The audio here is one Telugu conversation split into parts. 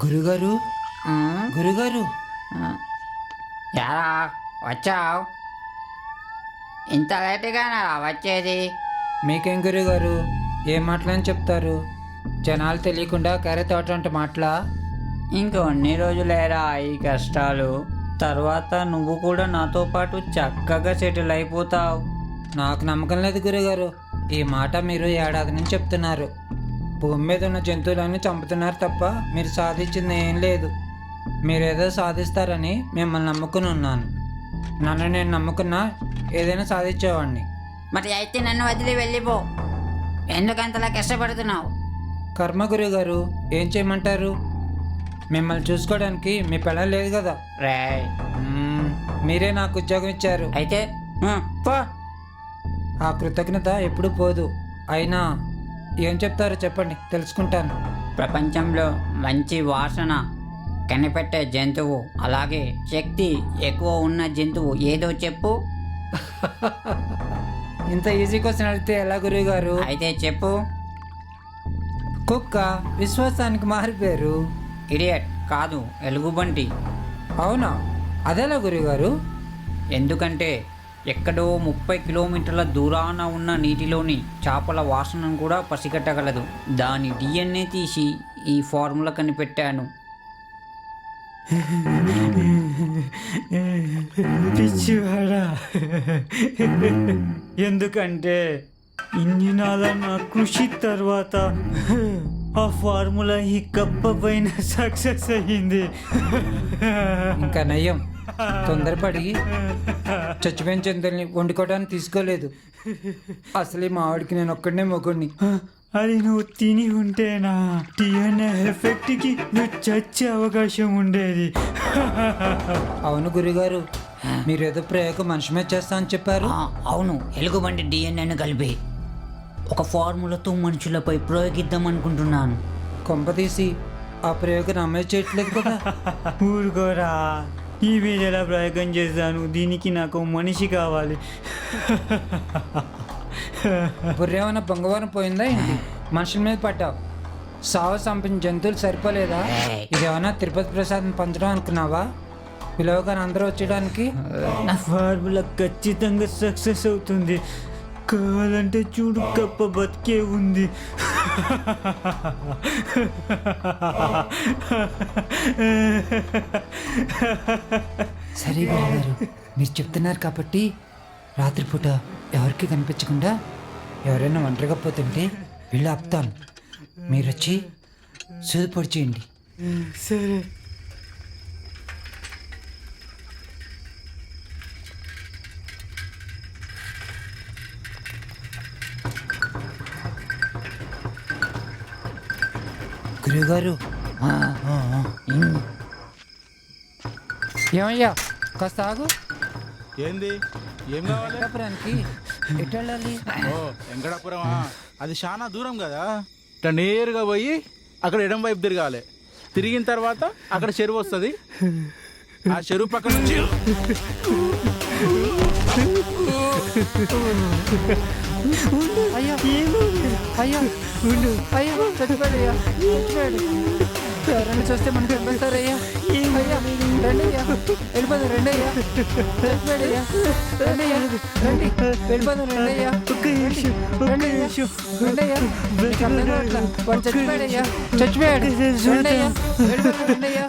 గురుగారు గురుగారు యారా వచ్చావు? ఇంత లేటుగా వచ్చేది? మీకేం గురుగారు, ఏం మాటలని చెప్తారు? జనాలు తెలియకుండా కర్రీ తోటంటే మాటలా? ఇంకొన్ని రోజులేరా ఈ కష్టాలు. తర్వాత నువ్వు కూడా నాతో పాటు చక్కగా సెటిల్ అయిపోతావు. నాకు నమ్మకం లేదు గురుగారు. ఈ మాట మీరు ఏడాది నుంచి చెప్తున్నారు. భూమి మీద ఉన్న జంతువులన్నీ చంపుతున్నారు తప్ప మీరు సాధించింది ఏం లేదు. మీరేదో సాధిస్తారని మిమ్మల్ని నమ్ముకుని ఉన్నాను. నన్ను నేను నమ్ముకున్నా ఏదైనా సాధించేవాడిని. మరి అయితే నన్ను వదిలి వెళ్ళిపో. ఎందుకంతలా కష్టపడుతున్నావు? కర్మ గురుగారు, ఏం చేయమంటారు? మిమ్మల్ని చూసుకోవడానికి మీ పిల్ల లేదు కదా. రే మీరే నాకు ఉద్యోగం ఇచ్చారు. అయితే పో. ఆ కృతజ్ఞత ఎప్పుడు పోదు. అయినా ఏం చెప్తారో చెప్పండి, తెలుసుకుంటాను. ప్రపంచంలో మంచి వాసన కనిపెట్టే జంతువు, అలాగే శక్తి ఎక్కువ ఉన్న జంతువు ఏదో చెప్పు. ఇంత ఈజీ క్వశ్చన్ అడిగితే ఎలా గురువుగారు? అయితే చెప్పు. కుక్క విశ్వాసానికి మారిపోయారు. ఇడియట్ కాదు, ఎలుగుబంటి. అవునా? అదేలా గురువుగారు? ఎందుకంటే ఎక్కడో 30 కిలోమీటర్ల దూరాన ఉన్న నీటిలోని చేపల వాసనను కూడా పసిగట్టగలదు. దాని డిఎన్ఏ తీసి ఈ ఫార్ములా కనిపెట్టాను. పిచ్చివాడా, ఎందుకంటే ఇన్ని నాళ్ళ నా కృషి తర్వాత ఆ ఫార్ములా ఈ కప్ప పైన సక్సెస్ అయ్యింది. ఇంకా నయ్యం, తొందరపడి చచ్చిపోయిన జంతువుల్ని వండుకోవడానికి తీసుకోలేదు. అసలే మా ఆవిడికి నేను ఒక్కడనే మొగుడిని. అది నువ్వు తిని ఉంటేనా డిఎన్ఏ ఎఫెక్ట్కి నువ్వు చచ్చే అవకాశం ఉండేది. అవును గురుగారు, మీరేదో ప్రయోగం మనిషి మీద చేస్తా అని చెప్పారు. అవును, ఎలుగుబంటి డిఎన్ఏను కలిపి ఒక ఫార్ములాతో మనుషులపై ప్రయోగిద్దాం అనుకుంటున్నాను. కొంపతీసి ఆ ప్రయోగం అమలు చేయట్లేదు కదా. ఊరుకోరా, ఈ మీద ఎలా ప్రయోగం చేశాను? దీనికి నాకు మనిషి కావాలి. బుర్రేమన్నా బంగవారం పోయిందా ఏంటి? మనుషుల మీద పడ్డావు. సావు సంపించిన జంతువులు సరిపోలేదా? ఇదేమన్నా తిరుపతి ప్రసాదం పంచడం అనుకున్నావా? పిలవగానే అందరూ వచ్చేయడానికి. నా ఫార్ములా ఖచ్చితంగా సక్సెస్ అవుతుంది. కావాలంటే చూడు, కప్ప బతికే ఉంది. సరే గురుగారు, మీరు చెప్తున్నారు కాబట్టి రాత్రిపూట ఎవరికి కనిపించకుండా ఎవరైనా ఒంటరిగా పోతుంటే వెళ్ళి ఆపుతాను. మీరు వచ్చి సూది పొడి చేయండి. సరే. గురువుగారు, ఏమయ్యా కాస్త ఆగు. ఏంది? ఏం కావాలి? వెంకటాపురానికి ఎటు వెళ్ళాలి? ఓ వెంకటాపురమా, అది చాలా దూరం కదా. ఇట్లా నేరుగా పోయి అక్కడ ఎడం వైపు తిరగాలి. తిరిగిన తర్వాత అక్కడ చెరువు వస్తుంది. ఆ చెరువు పక్క నుంచి అయ్యా అయ్యా అయ్యా చచ్చిపోయాడయ్యా, చచ్చిపోయాడు. ఎవరైనా చూస్తే మనకి చంపేస్తారయ్యా. అయ్యా రండి అయ్యా, వెళ్ళిపోదాం రండి అయ్యా. చచ్చిపోయాడయ్యా, రండి అయ్యా, రండి వెళ్ళిపోదాం రండి అయ్యా. రండి అయ్యా, రండి అయ్యా. మీకు అర్థం కావట్లా, వాడు చచ్చిపోయాడయ్యా, చచ్చిపోయాడు. రండి అయ్యా, వెళ్ళిపోదాం రండి అయ్యా.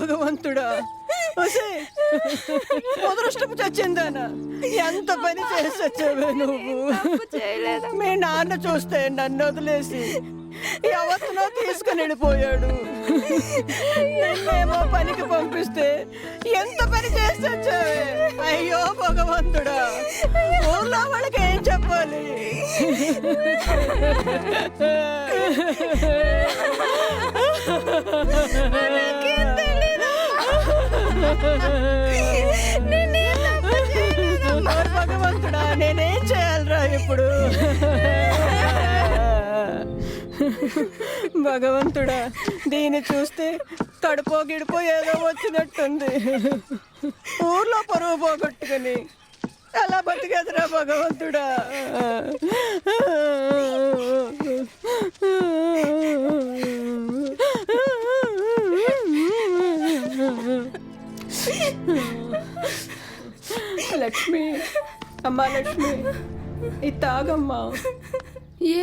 భగవంతుడా, ముదృష్టపు చచ్చిందానా, ఎంత పని చేసి వచ్చావే నువ్వు. మీ నాన్న చూస్తే నన్ను వదిలేసి ఎవరినో తీసుకుని వెళ్ళిపోయాడు. నిన్నేమో పనికి పంపిస్తే ఎంత పని చేసి వచ్చావే. అయ్యో భగవంతుడా, ఊర్లో వాళ్ళకి ఏం చెప్పాలి. భగవంతుడా, నేనేం చేయాలరా ఇప్పుడు. భగవంతుడా, దీన్ని చూస్తే కడుపో గిడిపో ఏదో వచ్చినట్టుంది. ఊర్లో పరువు పోగొట్టుకుని ఎలా బతికేదిరా భగవంతుడా. లక్ష్మి, అమ్మా లక్ష్మి, ఇది తాగమ్మా.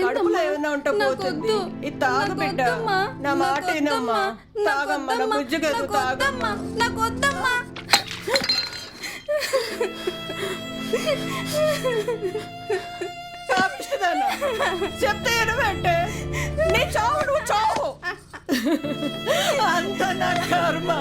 కడుపులో ఏమైనా ఉంటే పోతుంది. ఇది తాగు బిడ్డ, నా మాట వినమ్మా. తాగమ్మా, నా బుజ్జి కదా, తాగమ్మా. నాకు వద్దమ్మా. పాపిస్తుందన్నా చెప్తే ఎనవంటే నీ చావు, నువ్వు చావు. అంత నా కర్మ.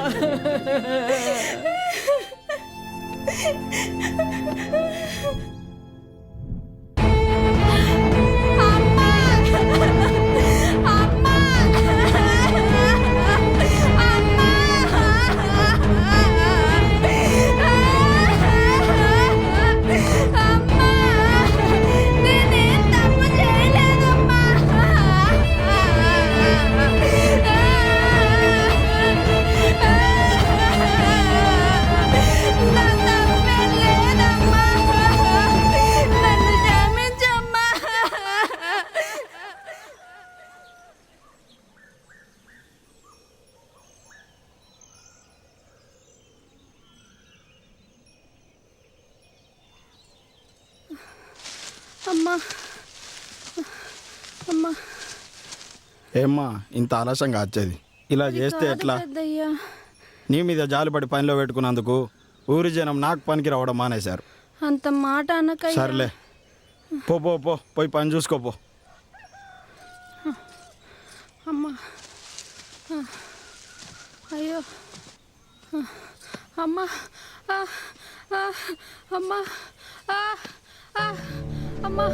అమ్మా, అమ్మా, ఏమ్మా ఇంత ఆలస్యంగా వచ్చేది? ఇలా చేస్తే ఎట్లా? పెద్దయ్యా, నీ మీద జాలిపడి పనిలో పెట్టుకున్నందుకు ఊరి జనం నాకు పనికి రావడం మానేశారు. అంత మాట అనకయ్యా. సర్లే, పో పో పో, పోయి పని చూసుకోపో. అమ్మా, అయ్యో, అమ్మా, అమ్మా, అమ్మా, అమ్మా,